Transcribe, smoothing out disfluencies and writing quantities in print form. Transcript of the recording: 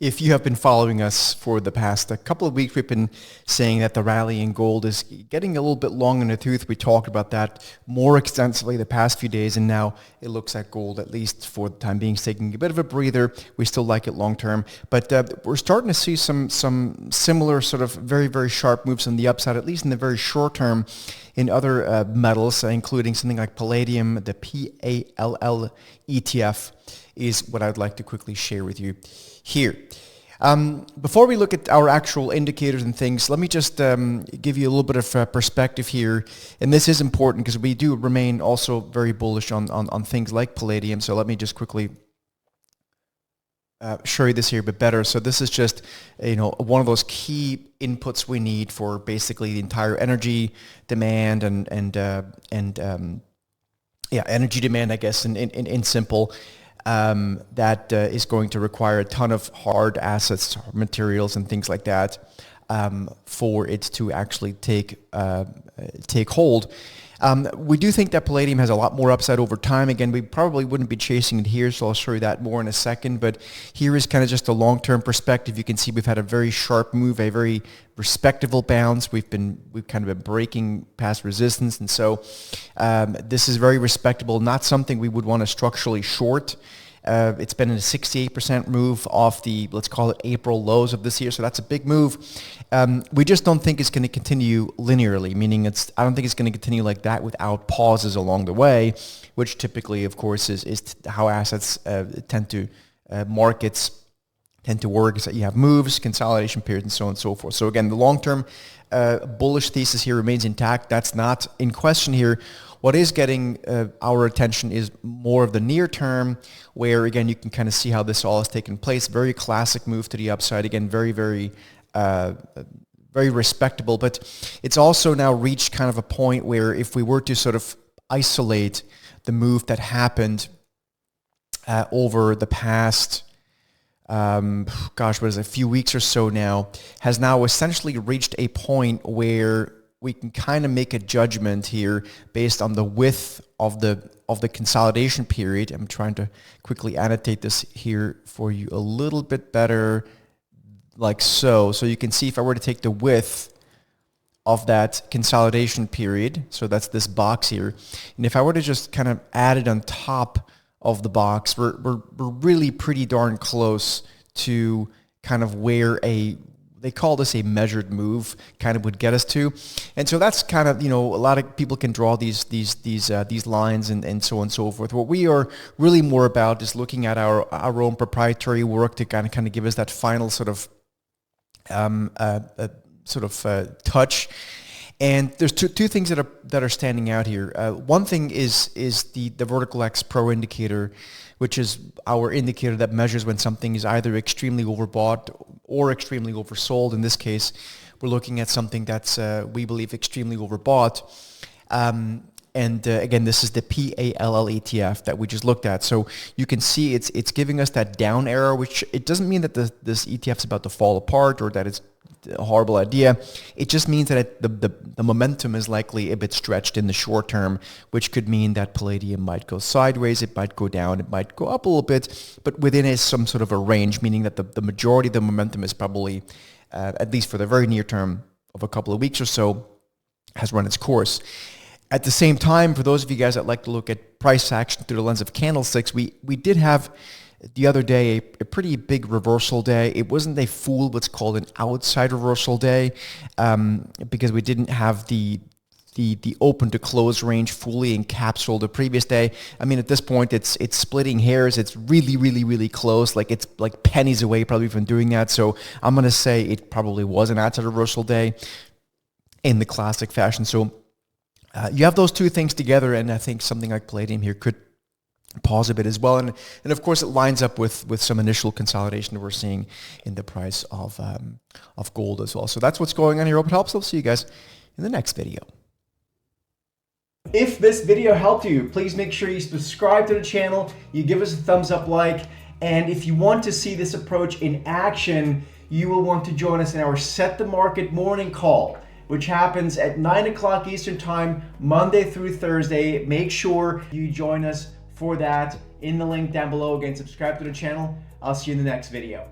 If you have been following us for the past couple of weeks, we've been saying that the rally in gold is getting a little bit long in the tooth. We talked about that more extensively the past few days, and now it looks like gold, at least for the time being, is taking a bit of a breather. We still like it long term, but we're starting to see some similar sort of very, very sharp moves on the upside, at least in the very short term, in other metals, including something like Palladium. The PALL ETF is what I'd like to quickly share with you here. Before we look at our actual indicators and things, let me just give you a little bit of perspective here. And this is important because we do remain also very bullish on things like Palladium. So let me just quickly show you this here a bit better. So this is just, one of those key inputs we need for basically the entire energy demand and energy demand, I guess, in simple. That is going to require a ton of hard assets, materials, and things like that for it to actually take hold. We do think that Palladium has a lot more upside over time. Again, we probably wouldn't be chasing it here, so I'll show you that more in a second. But here is kind of just a long-term perspective. You can see we've had a very sharp move, a very respectable bounce. We've kind of been breaking past resistance, and so this is very respectable. Not something we would want to structurally short. It's been in a 68% move off the, let's call it, April lows of this year, so that's a big move. We just don't think it's going to continue linearly, meaning I don't think it's going to continue like that without pauses along the way, which typically, of course, is how assets markets tend to work, is that you have moves, consolidation periods, and so on and so forth. So again, the long-term bullish thesis here remains intact. That's not in question here. What is getting our attention is more of the near term, where again you can kind of see how this all has taken place. Very classic move to the upside. Again, very, very, very respectable. But it's also now reached kind of a point where if we were to sort of isolate the move that happened over the past, a few weeks or so now, has now essentially reached a point where we can kind of make a judgment here based on the width of the consolidation period. I'm trying to quickly annotate this here for you a little bit better, like so. So you can see if I were to take the width of that consolidation period, so that's this box here, and if I were to just kind of add it on top of the box, we're really pretty darn close to kind of where they call this a measured move, kind of would get us to. And so that's kind of, a lot of people can draw these lines and so on and so forth. What we are really more about is looking at our own proprietary work to kind of give us that final sort of touch. And there's two things that are standing out here. One thing is the Vertical X Pro indicator, which is our indicator that measures when something is either extremely overbought or extremely oversold. In this case, we're looking at something that's, we believe, extremely overbought. Again, this is the PALL ETF that we just looked at. So you can see it's giving us that down arrow, which it doesn't mean that this ETF is about to fall apart or that it's a horrible idea. It just means that the momentum is likely a bit stretched in the short term, which could mean that Palladium might go sideways, it might go down, it might go up a little bit, but within some sort of a range, meaning that the majority of the momentum is probably, at least for the very near term of a couple of weeks or so, has run its course. At the same time, for those of you guys that like to look at price action through the lens of candlesticks, we did have the other day a pretty big reversal day. It wasn't a full, what's called an outside reversal day, because we didn't have the open to close range fully encapsulated the previous day. I mean, at this point, it's splitting hairs. It's really, really, really close. Like it's like pennies away probably from doing that. So I'm going to say it probably was an outside reversal day in the classic fashion. So you have those two things together, and I think something like Palladium here could pause a bit as well, and of course it lines up with some initial consolidation that we're seeing in the price of gold as well. So that's what's going on here. Hope it helps. I'll see you guys in the next video. If this video helped you, please make sure you subscribe to the channel, you give us a thumbs up, like, and if you want to see this approach in action, you will want to join us in our Set the Market morning call, which happens at 9 o'clock Eastern Time, Monday through Thursday. Make sure you join us for that in the link down below. Again, subscribe to the channel. I'll see you in the next video.